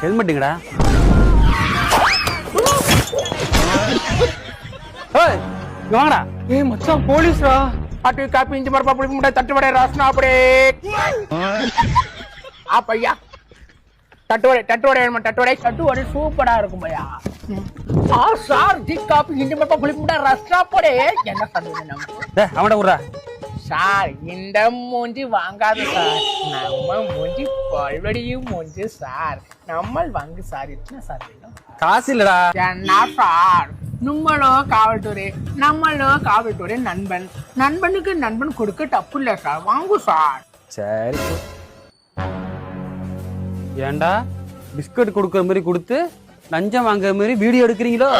ஹெல்மெட்டுங்கடா. ஏய் இங்க வாங்கடா. ஏய் மச்சான் போலீஸ்ரா. அட்டு காப்பி இஞ்சி மரப்பா புளிப்பு முட்டை தட்டுவடை ராசனா அப்படியே பையா தட்டுவடை சூப்பரா இருக்கும் பையா. சார் டீ காப்பி இஞ்சி மரப்பா புளிப்பு முட்டை ரஸ்னா போடே என்ன சொல்றது நமக்கு. டேய் அவன்டா விட்றா. சார் இந்த மூஞ்சி வாங்காது சார், நம்ம மூஞ்சி பல்வடியும் மூஞ்சி சார். நம்ம வாங்கு சார். என்ன சார் வேணும்? காசு இல்லடா. என்ன சார், நம்மளோ காவல்துறை நண்பன், நண்பனுக்கு நண்பன் கொடுக்க தப்பு இல்ல சார், வாங்கு சார். சரி ஏன்டா பிஸ்கட் கொடுக்குற மாதிரி கொடுத்து லஞ்சம் வாங்குற மாதிரி வீடியோ எடுக்கிறீங்களோ?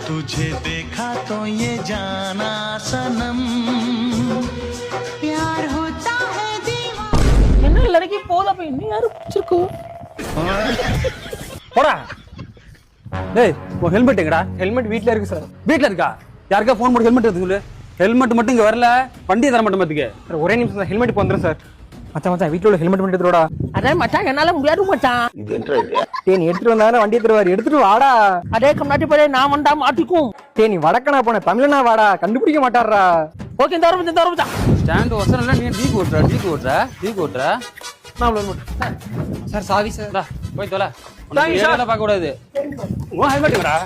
तुझे देखा तो ये जाना सनम प्यार होता है दीवाना. என்ன லड़की போல போய் இன்னும் யாரும் பிடிச்சிருக்கோ? போடா. டேய் உன் ஹெல்மெட் எங்கடா? ஹெல்மெட் வீட்ல இருக்கு சார். வீட்ல இருக்கா? யாருக்கா ஃபோன் பண்ணி ஹெல்மெட் எடுத்து சொல்லு. ஹெல்மெட் மட்டும் இங்க வரல, வண்டியை தர மாட்டேன் பாத்துக்க. சார் ஒரே நிமிஷம் சார், ஹெல்மெட் இப்போ வந்துடும் சார். மச்சான் வீட்ல உள்ள ஹெல்மெட் மட்டும் எடுத்துடா. அதே மச்சான் என்னால முடியாது மச்சான். டேய் நீ எடுத்துட்டு வந்தானே வண்டியை தருவாரு, எடுத்துட்டு வாடா. அதே கம்னாட்டி போய் நான் வந்தா மாட்டிக்கும். டேய் நீ வடக்கனா போன தமிழனா வாடா, கண்டுபிடிக்க மாட்டாரா. ஓகே இந்த வரும் மச்சான். ஸ்டாண்ட் வசனம் இல்ல, நீ டீ ஓட்டுற. நான் சார் சாவி சார். டா போய் தொலை. உனக்கு ஏறத பார்க்க கூடாது. உன் ஹெல்மெட் எங்கடா?